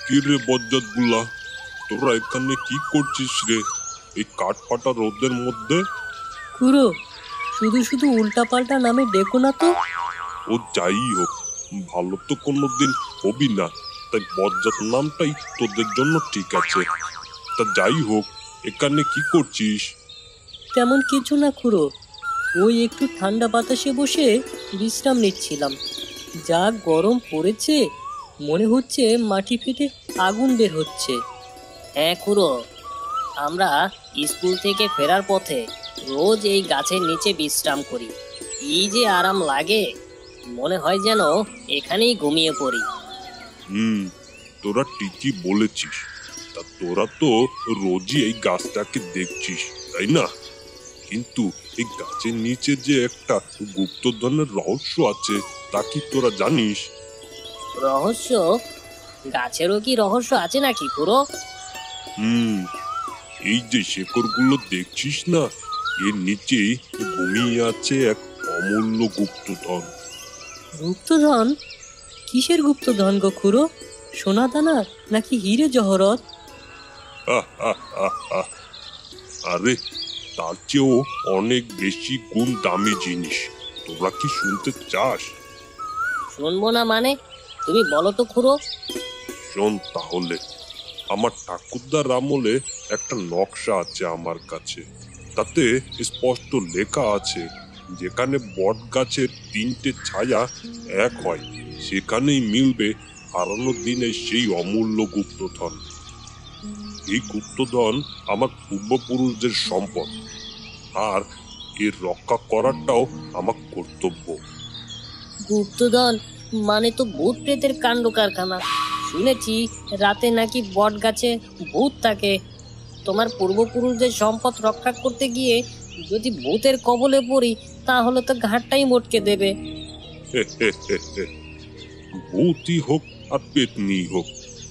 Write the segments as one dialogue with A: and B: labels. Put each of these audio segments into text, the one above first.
A: কি রে বজ্জাত গুলা, তোরা এখানে কি করছিস রে এই কাঠ ফাটা রোদের মধ্যে?
B: খুড়ো, শুধু শুধু উল্টাপাল্টা নামে ডেকো না তো।
A: ও যাই হোক, ভালো তো কোনোদিন হবি না, তাই বজ্জাত নামটাই তোদের জন্য ঠিক আছে। তা যাই হোক, এখানে কি করছিস?
B: তেমন কিছু না খুড়ো, ওই একটু ঠান্ডা বাতাসে বসে বিশ্রাম নিচ্ছিলাম। যা গরম পড়েছে, মনে হচ্ছে মাটি ফেটে আগুন বের হচ্ছে।
C: হ্যাঁ খুড়ো, আমরা স্কুল থেকে ফেরার পথে রোজ এই গাছের নিচে বিশ্রাম করি। কি যে আরাম লাগে, মনে হয় যেন এখানেই ঘুমিয়ে পড়ি।
A: তোরা ঠিকই বলেছিস। তা তোরা তো রোজই এই গাছটাকে দেখছিস, তাই না? কিন্তু এই গাছের নিচে যে একটা গুপ্তধনের রহস্য আছে, তা কি তোরা জানিস?
C: রহস্য? গাছেরও কি রহস্য আছে নাকি খুড়ো?
A: এই যে শেকড়গুলো দেখছিস না, এর নিচেই ঘুমিয়ে আছে এক অমূল্য গুপ্তধন।
B: গুপ্তধন? কিসের গুপ্তধন গো খুড়ো? সোনা দানা নাকি হিরে জহরত?
A: আরে, তার চেয়েও অনেক বেশি গুণ দামি জিনিস। তোরা কি শুনতে চাস?
C: শুনবো না মানে? তুমি বলো তো খুড়ো।
A: শোন তাহলে। আমার ঠাকুরদার আমলে একটা নকশা আছে আমার কাছে। তাতে স্পষ্ট লেখা আছে, যেখানে বট গাছের 3টে ছায়া এক হয়, সেখানেই মিলবে হারানো দিনের সেই অমূল্য গুপ্তধন। এই গুপ্তধন আমার পূর্বপুরুষদের সম্পদ, আর এর রক্ষা করাটাও আমার কর্তব্য।
C: গুপ্তধন মানে তো ভূত প্রেতের কাণ্ড কারখানা। শুনেছি রাতে নাকি বট গাছে ভূত থাকে। তোমার পূর্বপুরুষদের সম্পদ রক্ষা করতে গিয়ে যদি ভূতের কবলে পড়ি, তাহলে তো ঘাটটাই মটকে দেবে।
A: ভূতই হোক আর পেতনি হোক,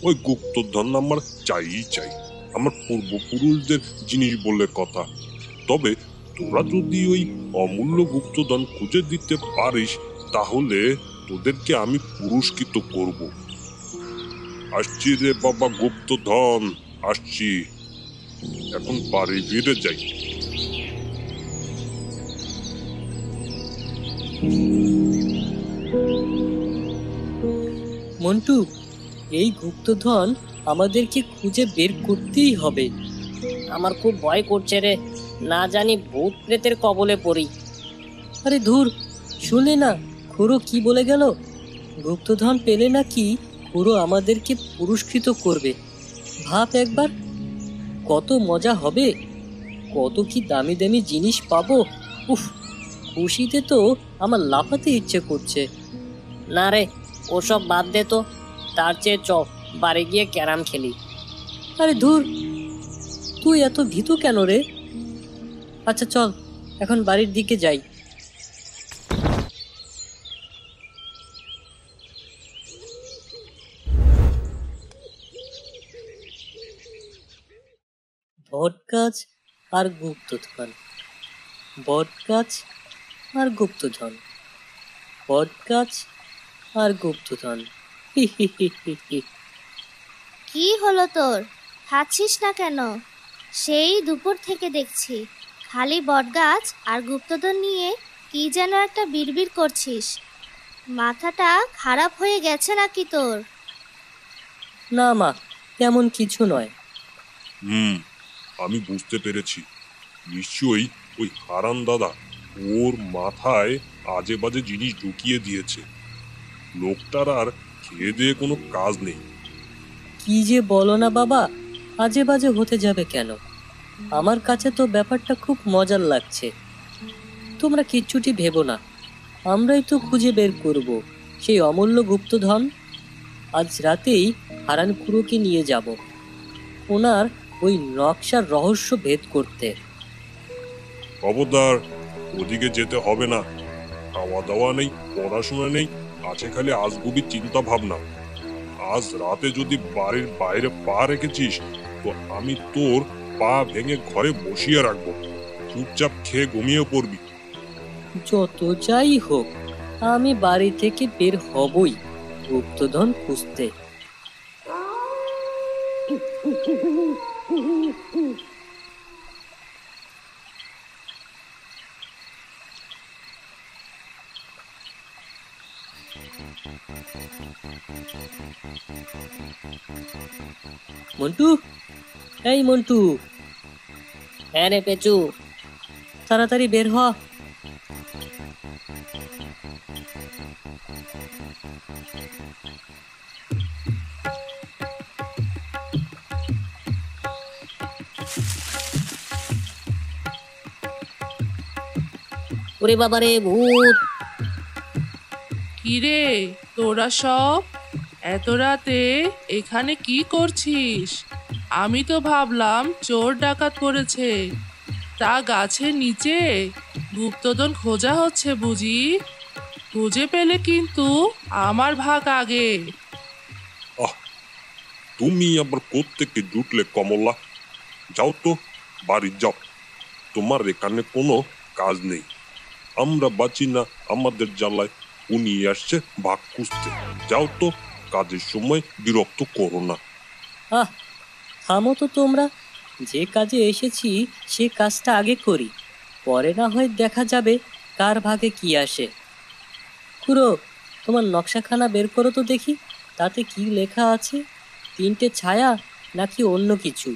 A: ওই গুপ্তধন আমার চাই। আমার পূর্বপুরুষদের জিনিস বলে কথা। তবে তোরা যদি ওই অমূল্য গুপ্তধন খুঁজে দিতে পারিস, তাহলে তোদেরকে আমি পুরস্কৃত করব। আসছি রে বাবা গুপ্তধন, আসছি। এখন বাড়ি ফিরে যাই।
B: মন্টু, এই গুপ্তধন আমাদেরকে খুঁজে বের করতেই হবে।
C: আমার খুব ভয় করছে রে, না জানি ভূত প্রেতের কবলে পড়ি।
B: আরে ধুর, শুনলে না খুড়ো কি বলে গেল? গুপ্তধন পেলে নাকি খুড়ো আমাদেরকে পুরস্কৃত করবে। ভাব একবার, কত মজা হবে, কত কি দামি দামি জিনিস পাবো। উফ, খুশিতে তো আমার লাফাতে ইচ্ছে করছে।
C: না রে, ওসব বাদ দে তো। তার চেয়ে চ বাড়ি গিয়ে ক্যারাম খেলি।
B: আরে ধুর, তুই এত ভীতু কেন রে? আচ্ছা চল, এখন বাড়ির দিকে যাই। বটগাছ আর গুপ্তধন, বটগাছ আর গুপ্তধন, বটগাছ আর গুপ্তধন। হি হি হি হি হি।
D: কি হলো তোর? খাচ্ছিস না কেন? সেই দুপুর থেকে দেখছি খালি বটগাছ আর গুপ্তধন নিয়ে কি যেন একটা বিড়বিড় করছিস। মাথাটা খারাপ হয়ে গেছে নাকি তোর?
B: না মা, তেমন কিছু নয়।
A: আমি বুঝতে পেরেছি। নিশ্চয়ই ওই হারান দাদা ওর মাথায় আজে বাজে জিনিস ঢুকিয়ে দিয়েছে। লোকটার আর খেয়ে দিয়ে কোনো কাজ নেই।
B: কি যে বলো না বাবা, আজে বাজে হতে যাবে কেন? আমার কাছে তো ব্যাপারটা খুব মজার লাগছে। তোমরা কিচ্ছুটি ভেবো না, আমরাই তো খুঁজে বের করব সেই অমূল্য গুপ্তধন। আজ রাতেই হারান খুড়োকে নিয়ে যাব ওনার ওই নকশার রহস্য ভেদ করতে।
A: খবরদার, ওদিকে যেতে হবে না। খাওয়া দাওয়া নেই, পড়াশোনা নেই, আছে খালি আজগুবি চিন্তা ভাবনা। আজ রাতে যদি বাড়ির বাইরে পা রেখেছিস, তো আমি তোর পা ভেঙে ঘরে বসিয়ে রাখবো। চুপচাপ খেয়ে ঘুমিয়ে পড়বি।
B: যত যাই হোক, আমি বাড়ি থেকে বের হবই গুপ্তধন খুঁজতে। মন্টু, এই মন্টু,
C: হ্যাঁ রে পেঁচু,
B: তাড়াতাড়ি বের হ।
C: ওরে বাবারে ভূত!
E: কিরে, তোরা সব এত রাতে এখানে কি করছিস? আমি তো ভাবলাম চোর ডাকাত করেছে। তা গাছের নিচে গুপ্তধন খোঁজা হচ্ছে বুঝি? খুঁজে পেলে কিন্তু আমার ভাগ আগে।
A: আহ, তুমি আবার কোত্থেকে জুটলে কমলা? যাও তো, বাড়ি যাও। তোমার এখানে কোনো কাজ নেই। আমরা বাঁচি না আমাদের জ্বালায়। উনি আসছে ভাগ খুঁজতে। যাও তো, কাজের সময় বিরক্ত করো না।
B: আহ, থামো তো তোমরা। যে কাজে এসেছি সে কাজটা আগে করি, পরে না হয় দেখা যাবে কার ভাগে কি আসে। খুড়ো, তোমার নকশাখানা বের করো তো দেখি, তাতে কি লেখা আছে? 3টে ছায়া নাকি অন্য কিছু?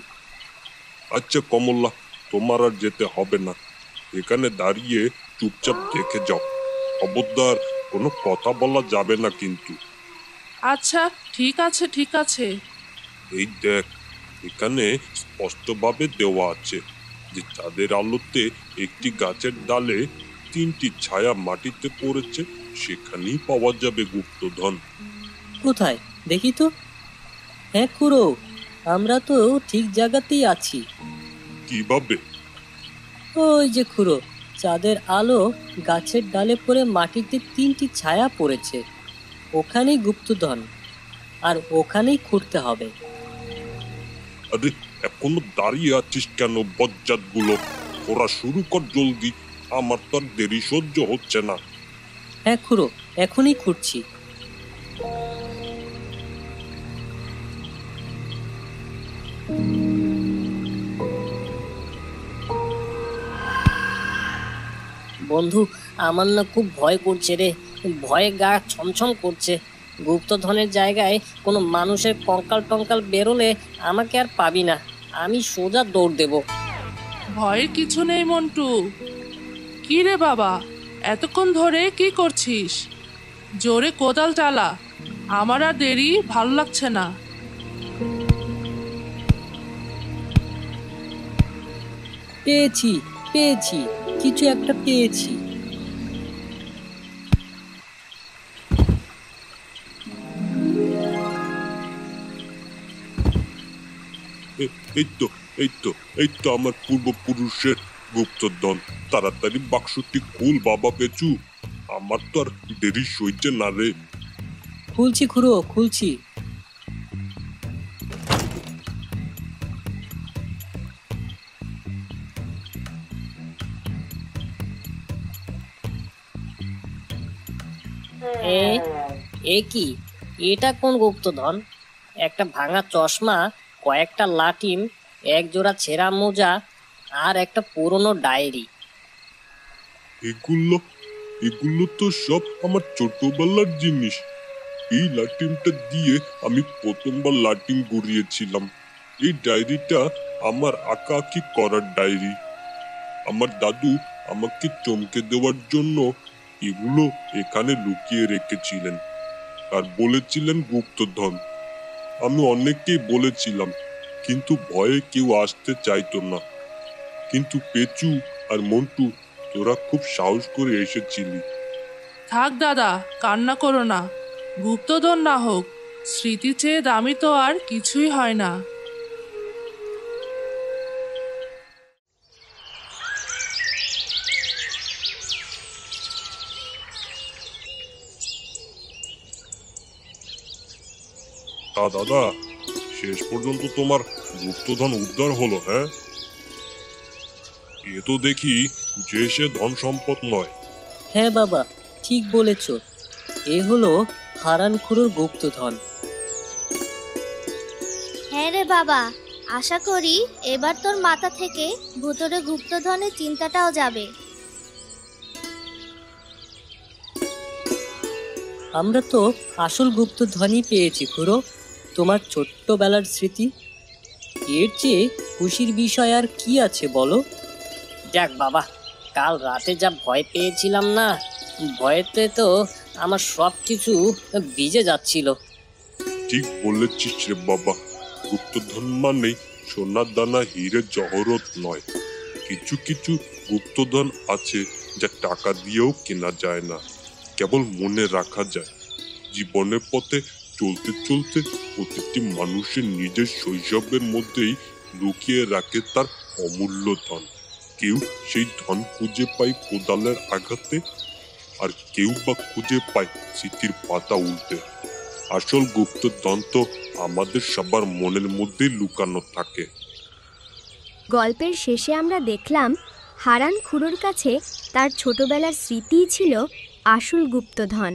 A: আচ্ছা কমলা, তোমার আর যেতে হবে না। এখানে দাঁড়িয়ে চুপচাপ দেখে যাও। খবরদার, কোনো কথা বলা যাবে না কিন্তু।
E: আচ্ছা, ঠিক আছে ঠিক আছে।
A: এই দেখ, এখানে স্পষ্টভাবে দেওয়া আছে যে চাঁদের আলোতে একটি গাছের ডালে 3টি ছায়া মাটিতে পড়েছে। সেখানেই পাওয়া যাবে গুপ্তধন।
B: কোথায় দেখি তো? হ্যাঁ খুড়ো, আমরা তো ঠিক জায়গাতেই আছি।
A: কিভাবে?
B: ওই যে খুড়ো, চাঁদের আলো গাছের ডালে পড়ে মাটিতে 3টি ছায়া পড়েছে। ওখানেই গুপ্তধন, আর ওখানেই খুঁড়তে হবে।
A: আরে, এখনো দাঁড়িয়ে আছিস কেন বজ্জাত গুলো? ওরা শুরু কর জলদি, আমার তো আর দেরি সহ্য হচ্ছে না।
B: হ্যাঁ খুড়ো, এখনই খুঁড়ছি।
C: বন্ধু, আমার না খুব ভয় করছে রে। ভয়ে গা ছমছম করছে। গুপ্তধনের জায়গায় কোনো মানুষের কঙ্কাল টঙ্কাল বেরোলে আমাকে আর পাবি না। আমি সোজা দৌড় দেব।
E: ভয়ের কিছু নেই মন্টু। কি রে বাবা, এতক্ষণ ধরে কি করছিস? জোরে কোদাল চালা, আমার আর দেরি ভালো লাগছে না।
B: পেয়েছি, পেয়েছি, কিছু একটা পেয়েছি।
A: এই তো, এই তো, এই তো আমার পূর্বপুরুষের গুপ্তধন। তাড়াতাড়ি বাক্সটি খুল বাবা পেঁচু, আমার তো আর দেরি সইছে না রে।
B: খুলছি খুড়ো, খুলছি।
C: এ এ কি? এটা কোন গুপ্তধন? একটা ভাঙা চশমা, কয়েকটা লাটিম, এক জোড়া ছেঁড়া মোজা, আর একটা পুরনো ডায়েরি।
A: এগুলো এগুলো তো সব আমার ছোটবেলার জিনিস। এই লাটিমটা দিয়ে আমি প্রথমবার লাটিম গড়িয়েছিলাম। এই ডায়েরিটা আমার আঁকাআঁকি করার ডায়েরি। আমার দাদু আমাকে চমকে দেওয়ার জন্য এগুলো এখানে লুকিয়ে রেখেছিলেন, আর বলেছিলেন গুপ্তধন। আমি অনেককেই বলেছিলাম, কিন্তু ভয়ে কেউ আসতে চাইতো না। কিন্তু পেঁচু আর মন্টু, তোরা খুব সাহস করে এসেছিলি।
E: থাক দাদা, কান্না করো না। গুপ্তধন না হোক, স্মৃতি চেয়ে দামি তো আর কিছুই হয় না।
A: তা দাদা, শেষ পর্যন্ত তোমার গুপ্তধন উদ্ধার হলো? হ্যাঁ, এ তো দেখি যে সে ধন সম্পদ নয়।
B: হ্যাঁ বাবা, ঠিক বলেছ। এ হলো হারান খুড়োর গুপ্তধন।
D: হ্যাঁ রে বাবা, আশা করি এবার তোর মাথা থেকে ভুতুড়ে গুপ্তধনের চিন্তাটাও যাবে।
B: আমরা তো আসল গুপ্তধনই পেয়েছি খুড়ো, তোমার ছোট্টবেলার স্মৃতি। এর চেয়ে খুশির বিষয় আর কি আছে বলো?
C: যাক বাবা, কাল রাতে যা ভয় পেয়েছিলাম না, ভয়েতে তো আমার সব কিছু ভিজে যাচ্ছিল।
A: ঠিক বলেছিস রে বাবা, গুপ্তধন মানে সোনা দানা হিরে জহরত নয়। কিছু কিছু গুপ্তধন আছে যা টাকা দিয়েও কেনা যায় না, কেবল মনে রাখা যায়। জীবনের পথে চলতে চলতে প্রতিটি মানুষের নিজের শৈশবের মধ্যেই লুকিয়ে রাখে তার অমূল্য ধন। কেউ সেই ধন খুঁজে পায় কোদালের আঘাতে, আর কেউ বা খুঁজে পায় স্মৃতির পাতা উল্টে। আসল গুপ্তধন তো আমাদের সবার মনের মধ্যেই লুকানো থাকে।
F: গল্পের শেষে আমরা দেখলাম হারান খুড়োর কাছে তার ছোটবেলার স্মৃতিই ছিল আসল গুপ্তধন।